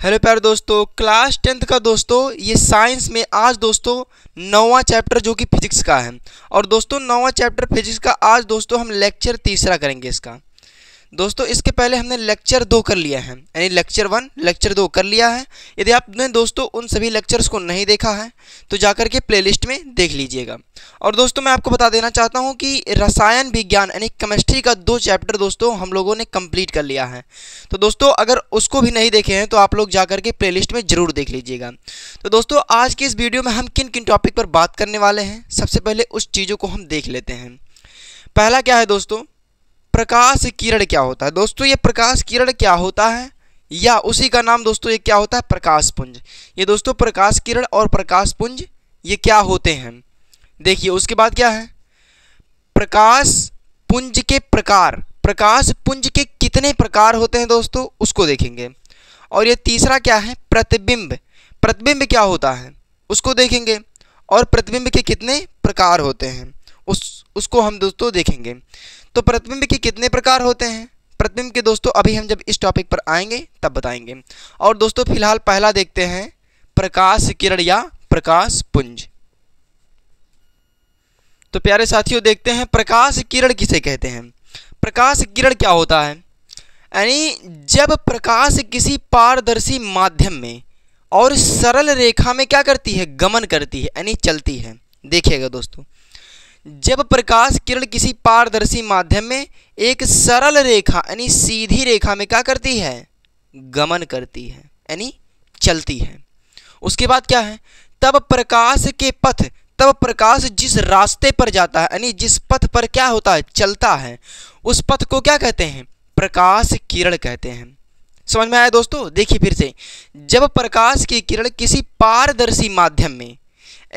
Hello प्यारे दोस्तों, class 10th का दोस्तों ये साइंस में आज दोस्तों 9वां चैप्टर जो कि फिजिक्स का है। और दोस्तों 9वां चैप्टर फिजिक्स का आज दोस्तों हम लेक्चर तीसरा करेंगे इसका। दोस्तों इसके पहले हमने लेक्चर 2 कर लिया है, यानी लेक्चर 1 लेक्चर 2 कर लिया है। यदि आपने दोस्तों उन सभी लेक्चर्स को नहीं देखा है तो जाकर के प्लेलिस्ट में देख लीजिएगा। और दोस्तों मैं आपको बता देना चाहता हूं कि रसायन विज्ञान यानी केमिस्ट्री का 2 चैप्टर दोस्तों हम लोगों ने कंप्लीट कर लिया है। तो दोस्तों अगर उसको भी नहीं देखे हैं तो आप लोग जाकर के प्लेलिस्ट में ज़रूर देख लीजिएगा। तो दोस्तों आज की इस वीडियो में हम किन किन टॉपिक पर बात करने वाले हैं, सबसे पहले उस चीज़ों को हम देख लेते हैं। पहला क्या है दोस्तों, प्रकाश किरण क्या होता है। दोस्तों ये प्रकाश किरण क्या होता है या उसी का नाम दोस्तों ये क्या होता है, प्रकाश पुंज। ये दोस्तों प्रकाश किरण और प्रकाश पुंज ये क्या होते हैं देखिए। उसके बाद क्या है, प्रकाश पुंज के प्रकार, प्रकाश पुंज के कितने प्रकार होते हैं दोस्तों उसको देखेंगे। और ये तीसरा क्या है, प्रतिबिंब, प्रतिबिंब क्या होता है उसको देखेंगे। और प्रतिबिंब के कितने प्रकार होते हैं उसको हम दोस्तों देखेंगे। तो प्रतिबिंब के कितने प्रकार होते हैं, प्रतिबिंब के दोस्तों अभी हम जब इस टॉपिक पर आएंगे तब बताएंगे। और दोस्तों फिलहाल पहला देखते हैं प्रकाश किरण या प्रकाश पुंज। तो प्यारे साथियों देखते हैं प्रकाश किरण किसे कहते हैं। प्रकाश किरण क्या होता है, यानी जब प्रकाश किसी पारदर्शी माध्यम में और सरल रेखा में क्या करती है, गमन करती है यानी चलती है। देखिएगा दोस्तों, जब प्रकाश किरण किसी पारदर्शी माध्यम में एक सरल रेखा यानी सीधी रेखा में क्या करती है, गमन करती है यानी चलती है। उसके बाद क्या है, तब प्रकाश के पथ, तब प्रकाश जिस रास्ते पर जाता है यानी जिस पथ पर क्या होता है, चलता है, उस पथ को क्या कहते हैं, प्रकाश किरण कहते हैं। समझ में आया दोस्तों। देखिए फिर से, जब प्रकाश की किरण किसी पारदर्शी माध्यम में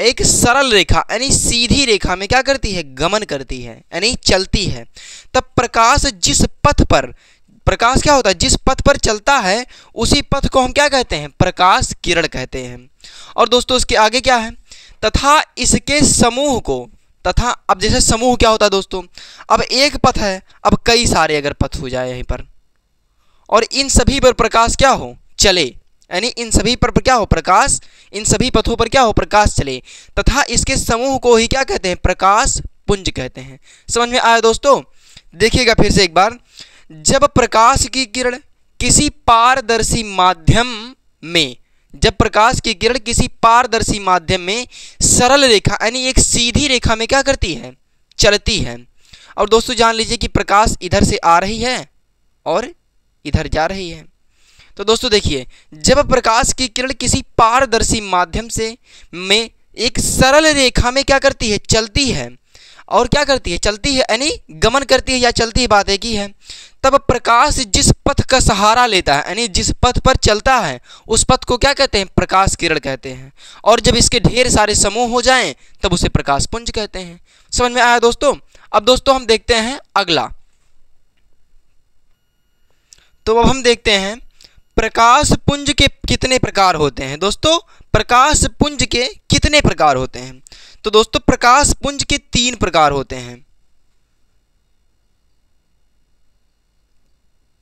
एक सरल रेखा यानी सीधी रेखा में क्या करती है, गमन करती है यानी चलती है, तब प्रकाश जिस पथ पर, प्रकाश क्या होता है, जिस पथ पर चलता है उसी पथ को हम क्या कहते हैं, प्रकाश किरण कहते हैं। और दोस्तों इसके आगे क्या है, तथा इसके समूह को, तथा अब जैसे समूह क्या होता है दोस्तों, अब एक पथ है, अब कई सारे अगर पथ हो जाए यहीं पर और इन सभी पर प्रकाश क्या हो, चले, यानी इन सभी पर क्या हो, प्रकाश, इन सभी पथों पर क्या हो, प्रकाश चले, तथा इसके समूह को ही क्या कहते हैं, प्रकाश पुंज कहते हैं। समझ में आया दोस्तों। देखिएगा फिर से एक बार, जब प्रकाश की किरण किसी पारदर्शी माध्यम में, जब प्रकाश की किरण किसी पारदर्शी माध्यम में सरल रेखा यानी एक सीधी रेखा में क्या करती है, चलती है। और दोस्तों जान लीजिए कि प्रकाश इधर से आ रही है और इधर जा रही है। तो दोस्तों देखिए, जब प्रकाश की किरण किसी पारदर्शी माध्यम से में एक सरल रेखा में क्या करती है, चलती है, और क्या करती है, चलती है यानी गमन करती है या चलती है, बात एक ही है, तब प्रकाश जिस पथ का सहारा लेता है यानी जिस पथ पर चलता है उस पथ को क्या कहते हैं, प्रकाश किरण कहते हैं। और जब इसके ढेर सारे समूह हो जाएं तब उसे प्रकाश पुंज कहते हैं। समझ में आया दोस्तों। अब दोस्तों हम देखते हैं अगला। तो अब हम देखते हैं प्रकाश पुंज के कितने प्रकार होते हैं। दोस्तों प्रकाश पुंज के कितने प्रकार होते हैं, तो दोस्तों प्रकाश पुंज के 3 प्रकार होते हैं।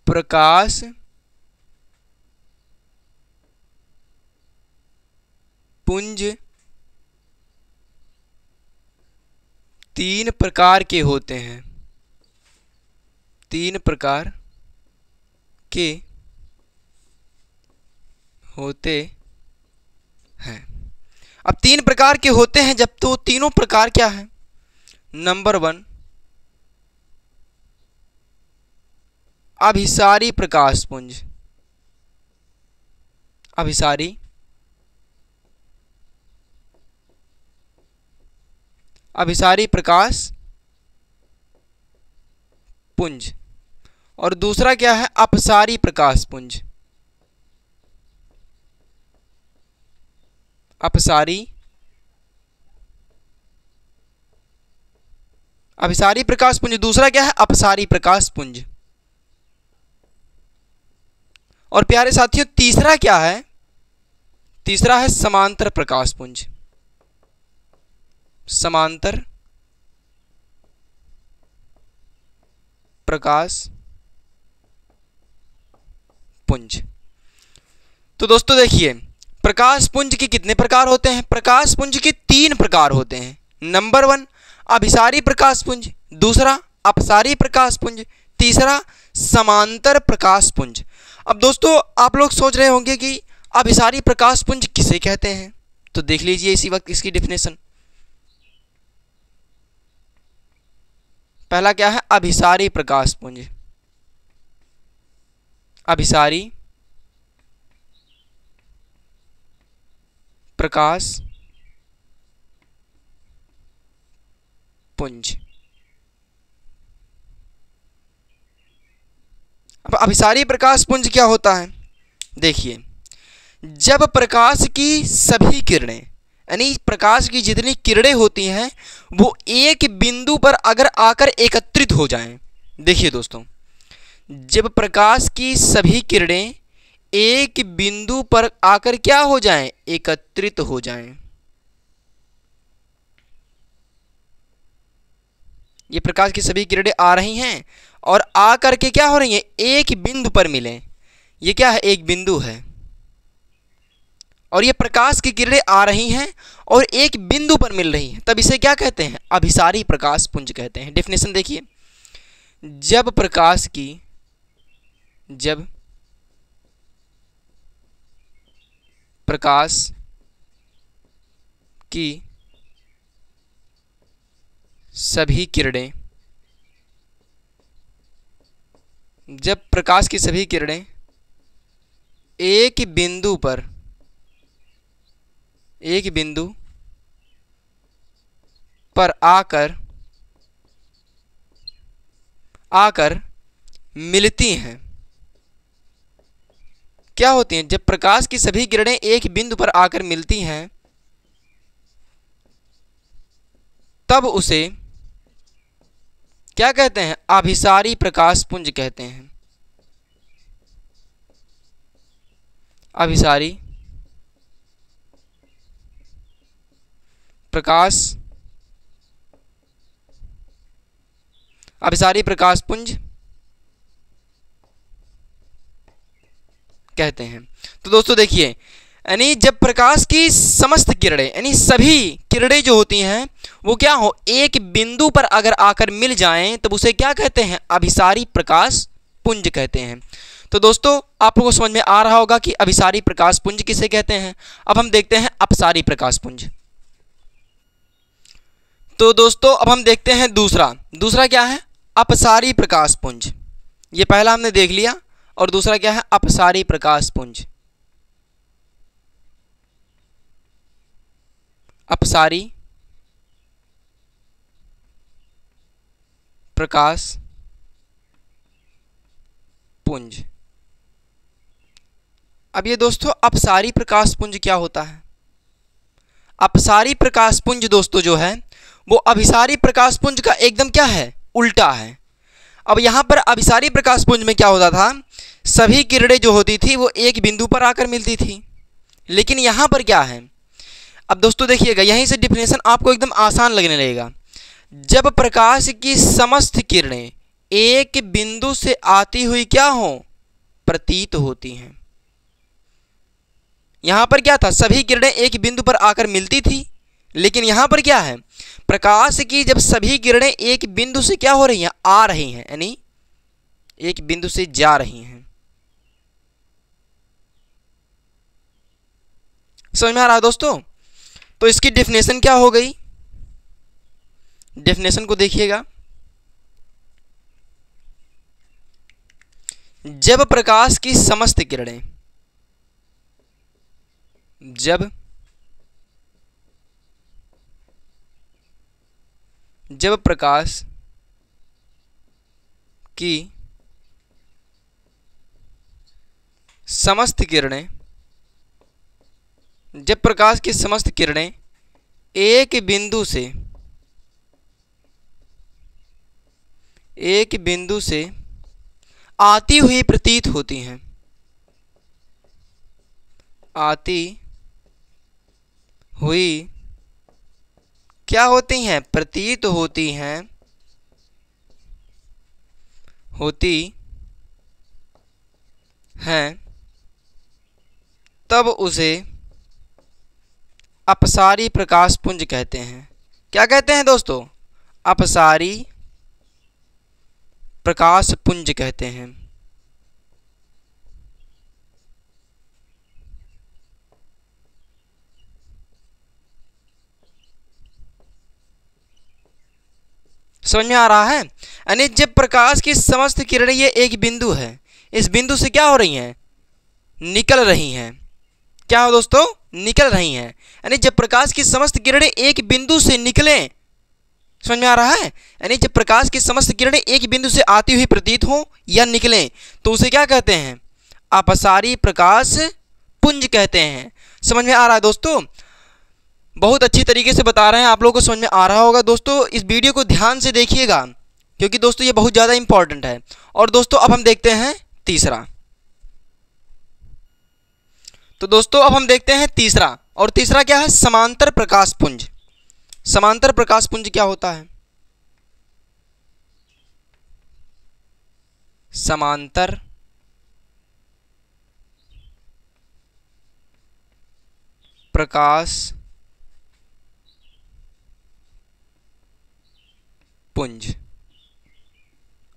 प्रकाश पुंज 3 प्रकार के होते हैं, 3 प्रकार के होते हैं। अब 3 प्रकार के होते हैं जब, तो तीनों प्रकार क्या है, नंबर 1 अभिसारी प्रकाश पुंज, अभिसारी, अभिसारी प्रकाश पुंज। और दूसरा क्या है, अपसारी प्रकाश पुंज, अपसारी, अभिसारी प्रकाश पुंज, दूसरा क्या है, अपसारी प्रकाश पुंज। और प्यारे साथियों तीसरा क्या है, तीसरा है समांतर प्रकाश पुंज, समांतर प्रकाश पुंज। तो दोस्तों देखिए, प्रकाश पुंज के कितने प्रकार होते हैं? प्रकाश पुंज के 3 प्रकार होते हैं। नंबर 1 अभिसारी प्रकाश पुंज, दूसरा अपसारी प्रकाश पुंज, तीसरा समांतर प्रकाश पुंज। अब दोस्तों आप लोग सोच रहे होंगे कि अभिसारी प्रकाश पुंज किसे कहते हैं, तो देख लीजिए इसी वक्त इसकी डेफिनेशन। पहला क्या है? अभिसारी प्रकाश पुंज। अभिसारी प्रकाश पुंज। अब अभिसारी प्रकाश पुंज क्या होता है? देखिए, जब प्रकाश की सभी किरणें, यानी प्रकाश की जितनी किरणें होती हैं वो एक बिंदु पर अगर आकर एकत्रित हो जाएं। देखिए दोस्तों, जब प्रकाश की सभी किरणें एक बिंदु पर आकर क्या हो जाएं? एकत्रित हो जाएं। ये प्रकाश की सभी किरणें आ रही हैं और आकर के क्या हो रही हैं? एक बिंदु पर मिलें। ये क्या है? एक बिंदु है और ये प्रकाश की किरणें आ रही हैं और एक बिंदु पर मिल रही हैं, तब इसे क्या कहते हैं? अभिसारी प्रकाश पुंज कहते हैं। डेफिनेशन देखिए, जब प्रकाश की सभी किरणें, जब प्रकाश की सभी किरणें एक बिंदु पर आकर मिलती हैं। क्या होती हैं? जब प्रकाश की सभी किरणें एक बिंदु पर आकर मिलती हैं तब उसे क्या कहते हैं? अभिसारी प्रकाश पुंज कहते हैं। अभिसारी प्रकाश पुंज कहते हैं। तो दोस्तों देखिए, यानी जब प्रकाश की समस्त किरणें, यानी सभी किरणें जो होती हैं वो क्या हो? एक बिंदु पर अगर आकर मिल जाएं तब उसे क्या कहते हैं? अभिसारी प्रकाश पुंज कहते हैं। तो दोस्तों आप लोगों को समझ में आ रहा होगा कि अभिसारी प्रकाश पुंज किसे कहते हैं। अब हम देखते हैं अपसारी प्रकाश पुंज। तो दोस्तों अब हम देखते हैं दूसरा क्या है? अपसारी प्रकाश पुंज। ये पहला हमने देख लिया और दूसरा क्या है? अपसारी प्रकाश पुंज। अपसारी प्रकाश पुंज। अब ये दोस्तों अपसारी प्रकाश पुंज क्या होता है? अपसारी प्रकाश पुंज दोस्तों जो है वो अभिसारी प्रकाश पुंज का एकदम क्या है? उल्टा है। अब यहाँ पर अभिसारी प्रकाश पुंज में क्या होता था? सभी किरणें जो होती थी वो एक बिंदु पर आकर मिलती थी, लेकिन यहाँ पर क्या है? अब दोस्तों देखिएगा, यहीं से डिफिनेशन आपको एकदम आसान लगने लगेगा। जब प्रकाश की समस्त किरणें एक बिंदु से आती हुई क्या हो? प्रतीत होती हैं। यहां पर क्या था? सभी किरणें एक बिंदु पर आकर मिलती थी, लेकिन यहां पर क्या है? प्रकाश की जब सभी किरणें एक बिंदु से क्या हो रही हैं? आ रही हैं, यानी एक बिंदु से जा रही हैं। समझ में आ रहा है दोस्तों? तो इसकी डेफिनेशन क्या हो गई? डेफिनेशन को देखिएगा, जब प्रकाश की समस्त किरणें, जब प्रकाश की समस्त किरणें, जब प्रकाश की समस्त किरणें एक बिंदु से आती हुई प्रतीत होती हैं, आती हुई क्या होती हैं? प्रतीत होती हैं, तब उसे अपसारी प्रकाश पुंज कहते हैं। क्या कहते हैं दोस्तों? अपसारी प्रकाश पुंज कहते हैं। समझ में आ रहा है? यानी जब प्रकाश की समस्त किरणें, ये एक बिंदु है, इस बिंदु से क्या हो रही हैं? निकल रही हैं। क्या हो दोस्तों? निकल रही हैं। यानी जब प्रकाश की समस्त किरणें एक बिंदु से निकलें, समझ में आ रहा है? यानी जब प्रकाश की समस्त किरणें एक बिंदु से आती हुई प्रतीत हो या निकलें तो उसे क्या कहते हैं? अपसारी प्रकाश पुंज कहते हैं। समझ में आ रहा है दोस्तों? बहुत अच्छी तरीके से बता रहे हैं, आप लोगों को समझ में आ रहा होगा। दोस्तों इस वीडियो को ध्यान से देखिएगा क्योंकि दोस्तों ये बहुत ज़्यादा इंपॉर्टेंट है। और दोस्तों अब हम देखते हैं तीसरा। तो दोस्तों अब हम देखते हैं तीसरा, और तीसरा क्या है? समांतर प्रकाश पुंज। समांतर प्रकाश पुंज क्या होता है? समांतर प्रकाश पुंज।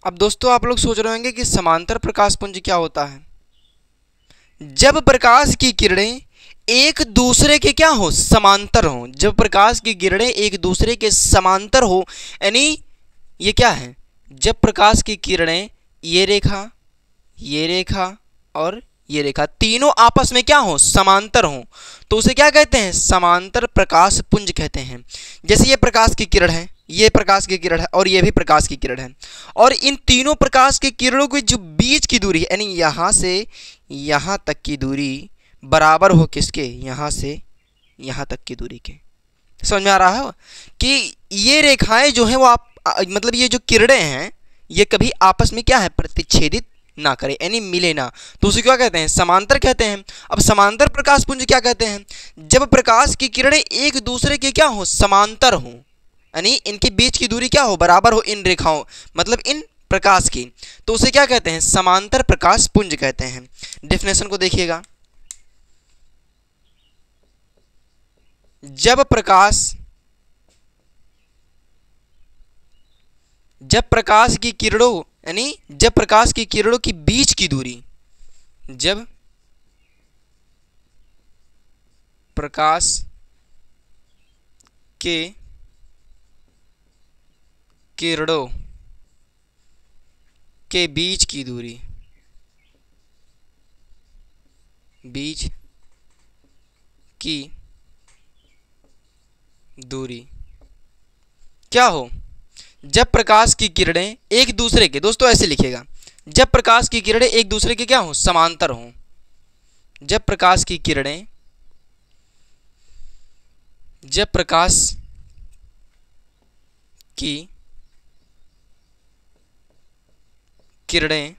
अब दोस्तों आप लोग सोच रहे होंगे कि समांतर प्रकाश पुंज क्या होता है? जब प्रकाश की किरणें एक दूसरे के क्या हो? समांतर हो। जब प्रकाश की किरणें एक दूसरे के समांतर हो, यानी ये क्या है? जब प्रकाश की किरणें ये रेखा और ये रेखा तीनों आपस में क्या हो? समांतर हो, तो उसे क्या कहते हैं? समांतर प्रकाश पुंज कहते हैं। जैसे ये प्रकाश की किरण है, ये प्रकाश की किरण है और ये भी प्रकाश की किरण है, और इन तीनों प्रकाश की किरणों की जो बीच की दूरी है, यानी यहाँ से यहाँ तक की दूरी बराबर हो किसके? यहाँ से यहाँ तक की दूरी के। समझ में आ रहा है कि ये रेखाएं जो हैं वो मतलब ये जो किरणें हैं ये कभी आपस में क्या है? प्रतिच्छेदित ना करे, यानी मिले ना, तो उसे क्या कहते हैं? समांतर कहते हैं। अब समांतर प्रकाश पुंज क्या कहते हैं? जब प्रकाश की किरणें एक दूसरे के क्या हो? समांतर हो, यानी इनके बीच की दूरी क्या हो? बराबर हो इन रेखाओं, मतलब इन प्रकाश की, तो उसे क्या कहते हैं? समांतर प्रकाश पुंज कहते हैं। डेफिनेशन को देखिएगा। जब प्रकाश की किरणों, यानी जब प्रकाश की किरणों की बीच की दूरी, जब प्रकाश के किरणों के बीच की दूरी, बीच की दूरी क्या हो? जब प्रकाश की किरणें एक दूसरे के, दोस्तों ऐसे लिखिएगा, जब प्रकाश की किरणें एक दूसरे के क्या हो? समांतर हो। जब प्रकाश की किरणें, जब प्रकाश की किरणें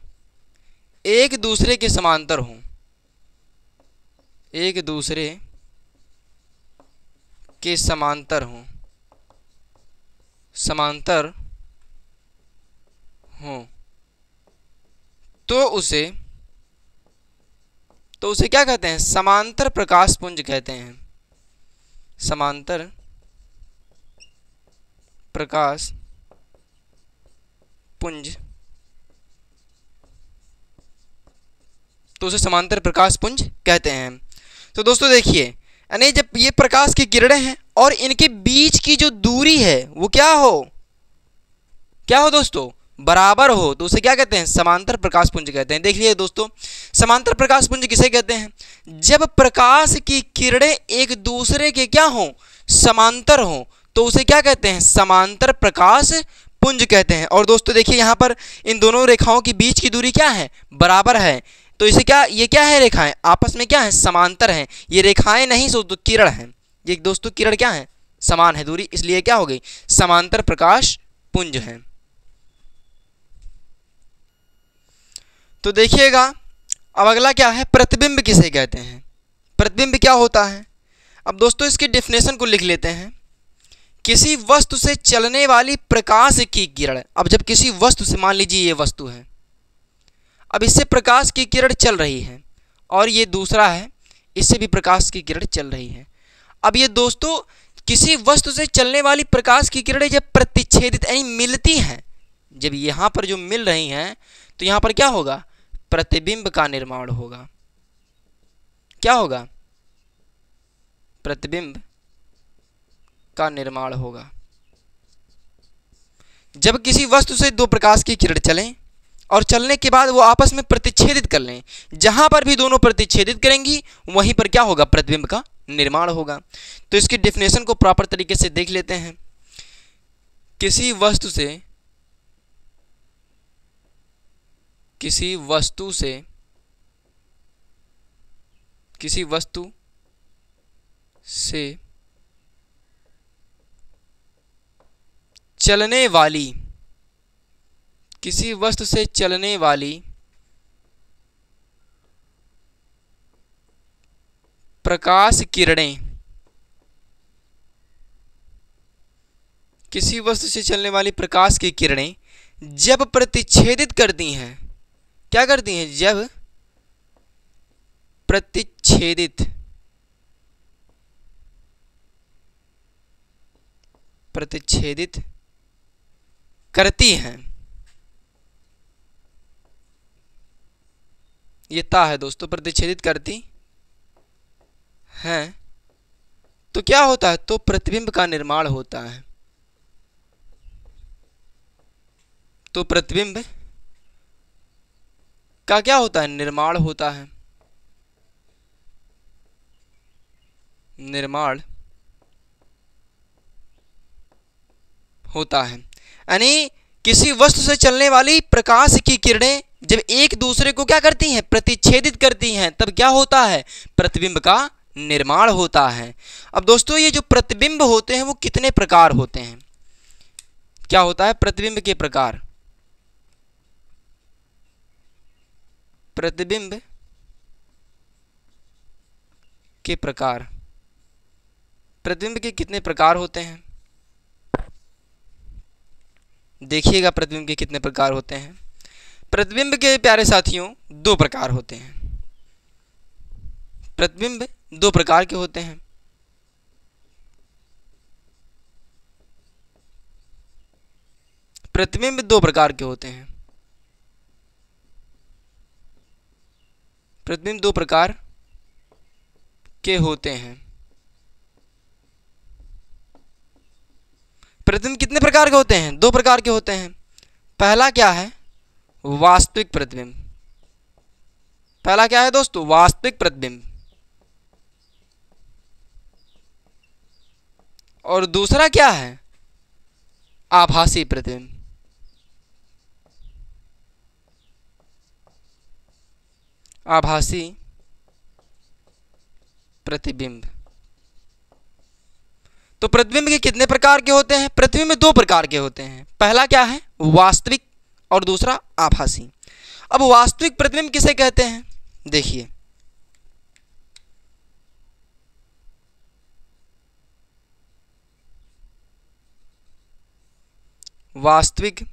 एक दूसरे के समांतर हों, एक दूसरे के समांतर हों, समांतर हों, तो उसे क्या कहते हैं? समांतर प्रकाश पुंज कहते हैं। समांतर प्रकाश पुंज, तो उसे समांतर प्रकाश पुंज कहते हैं। तो दोस्तों देखिए, यानी जब ये प्रकाश की किरणें हैं और इनके बीच की जो दूरी है वो क्या हो? क्या हो दोस्तों? बराबर हो, तो उसे क्या कहते हैं? समांतर प्रकाश पुंज कहते हैं। देख लीजिए दोस्तों, समांतर प्रकाश पुंज किसे कहते हैं? जब प्रकाश की किरणें एक दूसरे के क्या हो? समांतर हो, तो उसे क्या कहते हैं? समांतर प्रकाश पुंज कहते हैं। और दोस्तों देखिए यहाँ पर इन दोनों रेखाओं के बीच की दूरी क्या है? बराबर है, तो इसे क्या, ये क्या है? रेखाएं आपस में क्या है? समांतर हैं। ये रेखाएं नहीं सो तो किरण हैं। ये दोस्तों किरण क्या है? समान है दूरी, इसलिए क्या हो गई? समांतर प्रकाश पुंज है। तो देखिएगा अब अगला क्या है? प्रतिबिंब किसे कहते हैं? प्रतिबिंब क्या होता है? अब दोस्तों इसकी डेफिनेशन को लिख लेते हैं। किसी वस्तु से चलने वाली प्रकाश की किरण। अब जब किसी वस्तु से, मान लीजिए ये वस्तु है, अब इससे प्रकाश की किरण चल रही है और ये दूसरा है, इससे भी प्रकाश की किरण चल रही है। अब ये दोस्तों किसी वस्तु से चलने वाली प्रकाश की किरणें जब प्रतिच्छेदित यानी मिलती हैं, जब यहाँ पर जो मिल रही हैं तो यहाँ पर क्या होगा, प्रतिबिंब का निर्माण होगा। क्या होगा, प्रतिबिंब का निर्माण होगा। जब किसी वस्तु से दो प्रकाश की किरण चलें और चलने के बाद वो आपस में प्रतिच्छेदित कर लें, जहां पर भी दोनों प्रतिच्छेदित करेंगी वहीं पर क्या होगा, प्रतिबिंब का निर्माण होगा। तो इसकी डेफिनेशन को प्रॉपर तरीके से देख लेते हैं। किसी वस्तु से चलने वाली प्रकाश किरणें, किसी वस्तु से चलने वाली प्रकाश की किरणें जब प्रतिच्छेदित करती हैं, क्या करती हैं, जब प्रतिच्छेदित करती हैं, ये ता है दोस्तों, प्रतिच्छेदित करती हैं, तो क्या होता है, तो प्रतिबिंब का निर्माण होता है। तो प्रतिबिंब का क्या होता है, निर्माण होता है। निर्माण होता है यानी किसी वस्तु से चलने वाली प्रकाश की किरणें जब एक दूसरे को क्या करती हैं, प्रतिच्छेदित करती हैं, तब क्या होता है, प्रतिबिंब का निर्माण होता है। अब दोस्तों ये जो प्रतिबिंब होते हैं वो कितने प्रकार होते हैं, क्या होता है, प्रतिबिंब के प्रकार, प्रतिबिंब के प्रकार, प्रतिबिंब के कितने प्रकार होते हैं, देखिएगा प्रतिबिंब के कितने प्रकार होते हैं। प्रतिबिंब के प्यारे साथियों दो प्रकार होते हैं। प्रतिबिंब दो प्रकार के होते हैं। प्रतिबिंब दो प्रकार के होते हैं। प्रतिबिंब दो प्रकार के होते हैं। प्रतिबिंब कितने प्रकार के होते हैं, दो प्रकार के होते हैं। पहला क्या है, वास्तविक प्रतिबिंब। पहला क्या है दोस्तों, वास्तविक प्रतिबिंब। और दूसरा क्या है, आभासी प्रतिबिंब। आभासी प्रतिबिंब। तो प्रतिबिंब के कितने प्रकार के होते हैं, प्रतिबिंब दो प्रकार के होते हैं। पहला क्या है, वास्तविक, और दूसरा आभासी। अब वास्तविक प्रतिबिंब किसे कहते हैं, देखिए वास्तविक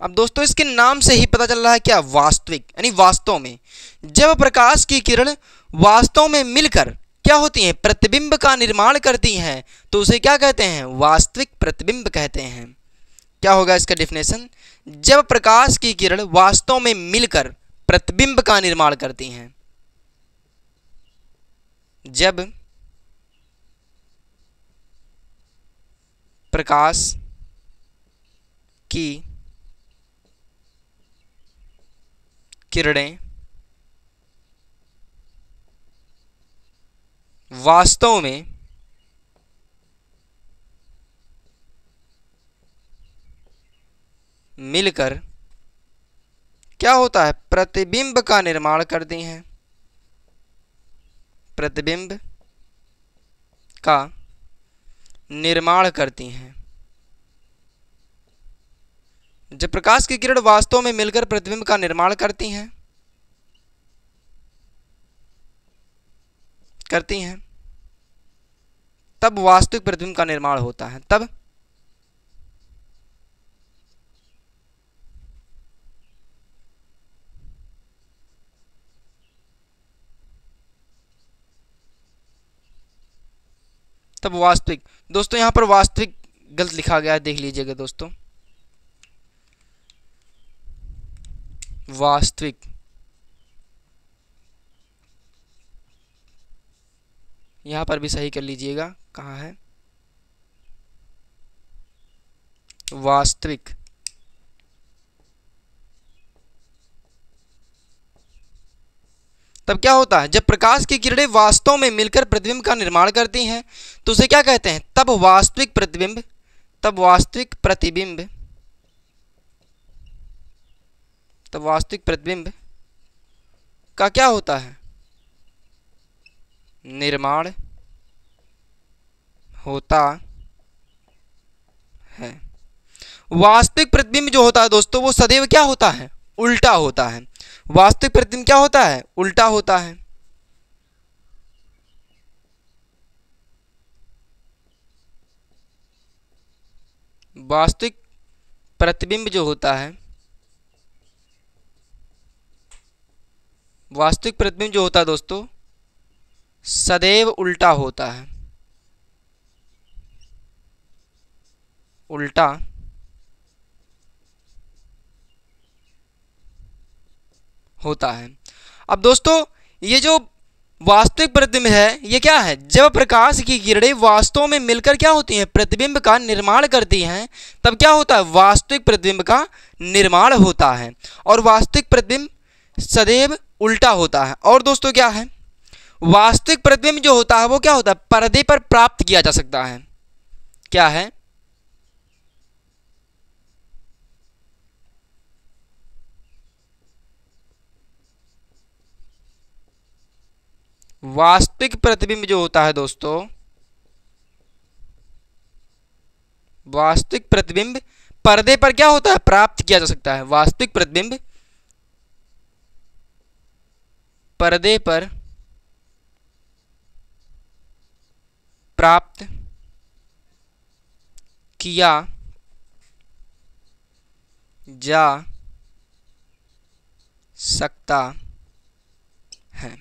अब दोस्तों इसके नाम से ही पता चल रहा है क्या, वास्तविक यानी वास्तव में। जब प्रकाश की किरण वास्तव में मिलकर क्या होती हैं, प्रतिबिंब का निर्माण करती हैं, तो उसे क्या कहते हैं, वास्तविक प्रतिबिंब कहते हैं। क्या होगा इसका डेफिनेशन, जब प्रकाश की किरण वास्तव में मिलकर प्रतिबिंब का निर्माण करती हैं, जब प्रकाश की किरणें वास्तव में मिलकर क्या होता है, प्रतिबिंब का निर्माण करती हैं, प्रतिबिंब का निर्माण करती हैं। जब प्रकाश की किरण वास्तव में मिलकर प्रतिबिंब का निर्माण करती हैं तब वास्तविक प्रतिबिंब का निर्माण होता है। तब वास्तविक, दोस्तों यहाँ पर वास्तविक गलत लिखा गया है, देख लीजिएगा दोस्तों। वास्तविक, यहाँ पर भी सही कर लीजिएगा, कहाँ है वास्तविक। तब क्या होता है, जब प्रकाश की किरणें वास्तव में मिलकर प्रतिबिंब का निर्माण करती हैं तो उसे क्या कहते हैं, तब वास्तविक प्रतिबिंब। तब वास्तविक प्रतिबिंब, तब वास्तविक प्रतिबिंब का क्या होता है, निर्माण होता है। वास्तविक प्रतिबिंब जो होता है दोस्तों वो सदैव क्या होता है, उल्टा होता है। वास्तविक प्रतिबिंब क्या होता है, उल्टा होता है। वास्तविक प्रतिबिंब जो होता है, वास्तविक प्रतिबिंब जो होता है दोस्तों सदैव उल्टा होता है, उल्टा होता है। अब दोस्तों ये जो वास्तविक प्रतिबिंब है ये क्या है, जब प्रकाश की किरणें वास्तव में मिलकर क्या होती हैं, प्रतिबिंब का निर्माण करती हैं, तब क्या होता है, वास्तविक प्रतिबिंब का निर्माण होता है। और वास्तविक प्रतिबिंब सदैव उल्टा होता है। और दोस्तों क्या है, वास्तविक प्रतिबिंब जो होता है वो क्या होता है, पर्दे पर प्राप्त किया जा सकता है। क्या है, वास्तविक प्रतिबिंब जो होता है दोस्तों, वास्तविक प्रतिबिंब पर्दे पर क्या होता है, प्राप्त किया जा सकता है। वास्तविक प्रतिबिंब पर्दे पर प्राप्त किया जा सकता है।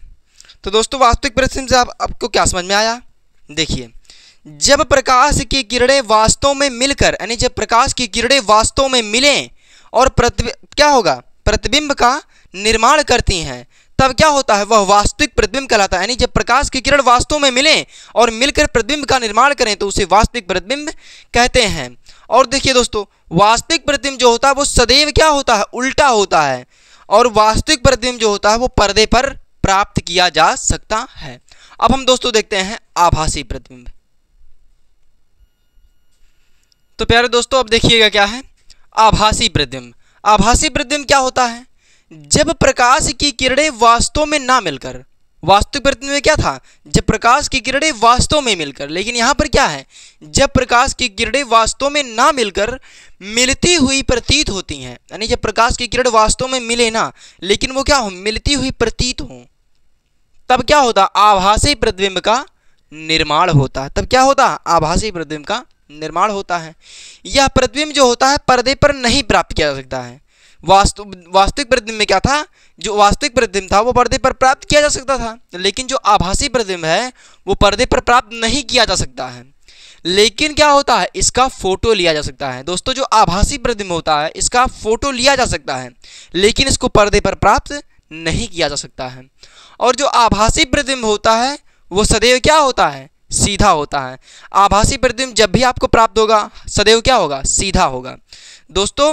तो दोस्तों वास्तविक प्रतिबिंब से आपको क्या समझ में आया, देखिए जब प्रकाश की किरणें वास्तव में मिलकर, यानी जब प्रकाश की किरणें वास्तव में मिलें और क्या होगा, प्रतिबिंब का निर्माण करती हैं, तब क्या होता है, वह वास्तविक प्रतिबिंब कहलाता है। यानी जब प्रकाश की किरण वास्तव में मिलें और मिलकर प्रतिबिंब का निर्माण करें तो उसे वास्तविक प्रतिबिंब कहते हैं। और देखिए दोस्तों वास्तविक प्रतिबिंब जो होता है वो सदैव क्या होता है, उल्टा होता है। और वास्तविक प्रतिबिंब जो होता है वो पर्दे पर प्राप्त किया जा सकता है। अब हम दोस्तों देखते हैं आभासी प्रतिबिंब। तो प्यारे दोस्तों अब देखिएगा क्या है आभासी प्रतिबिंब। आभासी प्रतिबिंब क्या होता है, जब प्रकाश की किरणें वास्तव में ना मिलकर, वास्तविक प्रतिबिंब में क्या था, जब प्रकाश की किरणें वास्तव में मिलकर, लेकिन यहाँ पर क्या है, जब प्रकाश की किरणें वास्तव में ना मिलकर मिलती हुई प्रतीत होती हैं। यानी जब प्रकाश की किरण वास्तव में मिले ना लेकिन वो क्या हो, मिलती हुई प्रतीत हो, तब क्या होता, आभासी प्रतिबिंब का निर्माण होता है। तब क्या होता, आभासी प्रतिबिंब का निर्माण होता है। यह प्रतिबिंब जो होता है पर्दे पर नहीं प्राप्त किया जा सकता है। वास्तविक प्रतिबिंब में क्या था, जो वास्तविक प्रतिबिंब था वो पर्दे पर प्राप्त किया जा सकता था, लेकिन जो आभासी प्रतिबिंब है वो पर्दे पर प्राप्त नहीं किया जा सकता है। लेकिन क्या होता है, इसका फोटो लिया जा सकता है। दोस्तों जो आभासी प्रतिबिंब होता है इसका फोटो लिया जा सकता है लेकिन इसको पर्दे पर प्राप्त नहीं किया जा सकता है। और जो आभासी प्रतिबिंब होता है वो सदैव क्या होता है, सीधा होता है। आभासी प्रतिबिंब जब भी आपको प्राप्त होगा सदैव क्या होगा, सीधा होगा। दोस्तों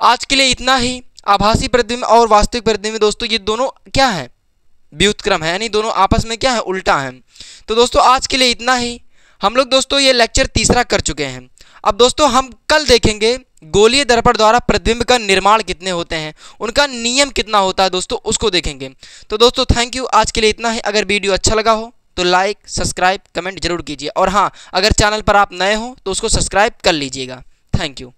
आज के लिए इतना ही। आभासी प्रतिबिंब और वास्तविक प्रतिबिंब दोस्तों ये दोनों क्या है, व्युत्क्रम है, यानी दोनों आपस में क्या है, उल्टा है। तो दोस्तों आज के लिए इतना ही। हम लोग दोस्तों ये लेक्चर तीसरा कर चुके हैं। अब दोस्तों हम कल देखेंगे गोलीय दर्पण द्वारा प्रतिबिंब का निर्माण कितने होते हैं, उनका नियम कितना होता है दोस्तों, उसको देखेंगे। तो दोस्तों थैंक यू, आज के लिए इतना ही। अगर वीडियो अच्छा लगा हो तो लाइक सब्सक्राइब कमेंट जरूर कीजिए। और हाँ, अगर चैनल पर आप नए हो तो उसको सब्सक्राइब कर लीजिएगा। Thank you.